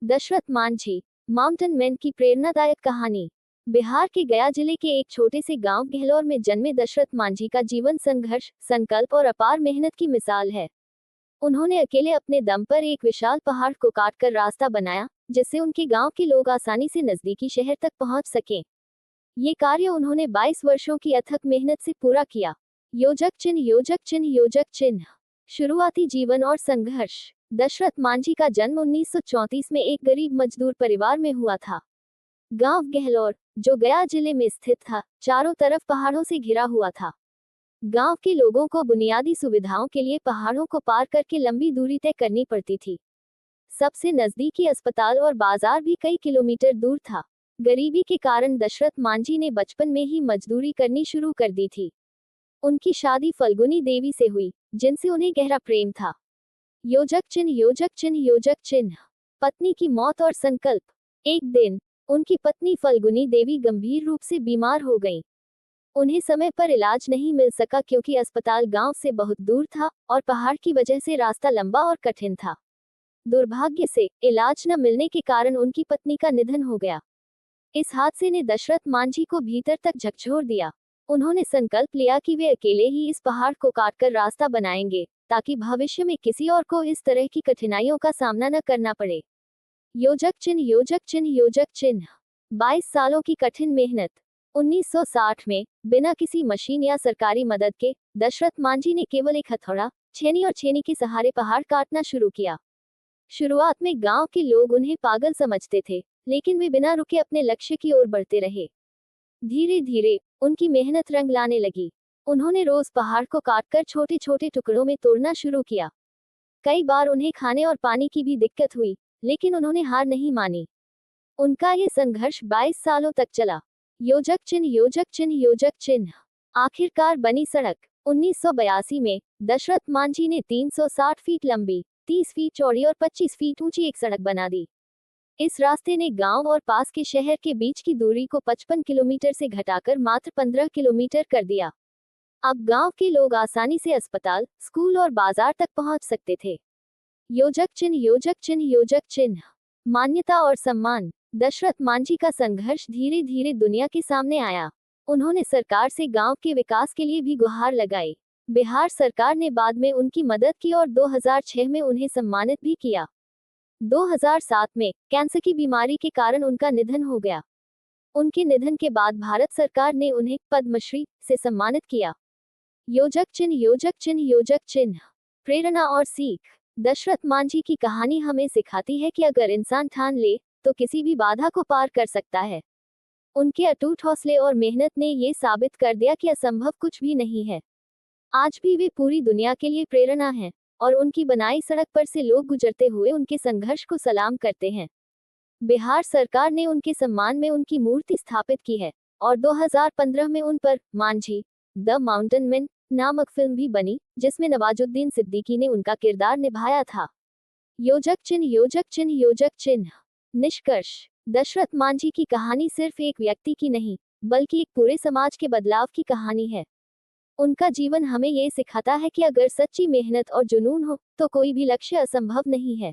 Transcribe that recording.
Dashrath Manjhi, mountain man की प्रेरणादायक कहानी। बिहार के गया जिले के एक छोटे से गांव गहलोर में जन्मे दशरथ मांझी का जीवन संघर्ष, संकल्प और अपार मेहनत की मिसाल है। उन्होंने अकेले अपने दम पर एक विशाल पहाड़ को काटकर रास्ता बनाया, जिससे उनके गांव के लोग आसानी से नजदीकी शहर तक पहुंच सकें। ये कार्य उन्होंने 22 वर्षों की अथक मेहनत से पूरा किया। योजक चिन्ह, योजक चिन्ह, योजक चिन्ह। शुरुआती जीवन और संघर्ष। दशरथ मांझी का जन्म 1934 में एक गरीब मजदूर परिवार में हुआ था। गांव गहलोर, जो गया जिले में स्थित था, चारों तरफ पहाड़ों से घिरा हुआ था। गांव के लोगों को बुनियादी सुविधाओं के लिए पहाड़ों को पार करके लंबी दूरी तय करनी पड़ती थी। सबसे नजदीकी अस्पताल और बाजार भी कई किलोमीटर दूर था। गरीबी के कारण दशरथ मांझी ने बचपन में ही मजदूरी करनी शुरू कर दी थी। उनकी शादी फल्गुनी देवी से हुई, जिनसे उन्हें गहरा प्रेम था। योजक चिन्ह, योजक चिन्ह, योजक चिन्ह। पत्नी की मौत और संकल्प। एक दिन उनकी पत्नी फल्गुनी देवी गंभीर रूप से बीमार हो गईं। उन्हें समय पर इलाज नहीं मिल सका क्योंकि अस्पताल गांव से बहुत दूर था और पहाड़ की वजह से रास्ता लंबा और कठिन था। दुर्भाग्य से इलाज न मिलने के कारण उनकी पत्नी का निधन हो गया। इस हादसे ने दशरथ मांझी को भीतर तक झकझोर दिया। उन्होंने संकल्प लिया कि वे अकेले ही इस पहाड़ को काटकर रास्ता बनाएंगे, ताकि भविष्य में किसी और को इस तरह की कठिनाइयों का सामना न करना पड़े। योजक चिन्ह, योजक चिन्ह, योजक चिन्ह। 22 सालों की कठिन मेहनत। 1960 में बिना किसी मशीन या सरकारी मदद के दशरथ मांझी ने केवल एक हथौड़ा, छेनी और छेनी के सहारे पहाड़ काटना शुरू किया। शुरुआत में गांव के लोग उन्हें पागल समझते थे, लेकिन वे बिना रुके अपने लक्ष्य की ओर बढ़ते रहे। धीरे धीरे उनकी मेहनत रंग लाने लगी। उन्होंने रोज पहाड़ को काटकर छोटे छोटे टुकड़ों में तोड़ना शुरू किया। कई बार उन्हें खाने और पानी की भी दिक्कत हुई, लेकिन उन्होंने हार नहीं मानी। उनका ये संघर्ष 22 सालों तक चला। योजक चिन्ह, योजक चिन्ह, योजक चिन्ह। आखिरकार बनी सड़क। 1982 में दशरथ मांझी ने 360 फीट लंबी, 30 फीट चौड़ी और 25 फीट ऊंची एक सड़क बना दी। इस रास्ते ने गांव और पास के शहर के बीच की दूरी को 55 किलोमीटर से घटाकर मात्र 15 किलोमीटर कर दिया। अब गांव के लोग आसानी से अस्पताल, स्कूल और बाजार तक पहुंच सकते थे। योजक चिन्ह, योजक चिन्ह, योजक चिन्ह। मान्यता और सम्मान। दशरथ मांझी का संघर्ष धीरे धीरे दुनिया के सामने आया। उन्होंने सरकार से गांव के विकास के लिए भी गुहार लगाई। बिहार सरकार ने बाद में उनकी मदद की और 2006 में उन्हें सम्मानित भी किया। 2007 में कैंसर की बीमारी के कारण उनका निधन हो गया। उनके निधन के बाद भारत सरकार ने उन्हें पद्मश्री से सम्मानित किया। योजक चिन्ह, योजक चिन्ह, योजक चिन्ह। प्रेरणा और सीख। दशरथ मांझी की कहानी हमें सिखाती है कि अगर इंसान ठान ले तो किसी भी बाधा को पार कर सकता है। उनके अटूट हौसले और मेहनत ने ये साबित कर दिया कि असंभव कुछ भी नहीं है। आज भी वे पूरी दुनिया के लिए प्रेरणा हैं और उनकी बनाई सड़क पर से लोग गुजरते हुए उनके संघर्ष को सलाम करते हैं। बिहार सरकार ने उनके सम्मान में उनकी मूर्ति स्थापित की है और 2015 में उन पर मांझी द माउंटेन मैन नामक फिल्म भी बनी, जिसमें नवाजुद्दीन सिद्दीकी ने उनका किरदार निभाया था। योजक चिन्ह, योजक चिन्ह, योजक चिन्ह। निष्कर्ष। दशरथ मांझी की कहानी सिर्फ एक व्यक्ति की नहीं, बल्कि एक पूरे समाज के बदलाव की कहानी है। उनका जीवन हमें ये सिखाता है कि अगर सच्ची मेहनत और जुनून हो तो कोई भी लक्ष्य असंभव नहीं है।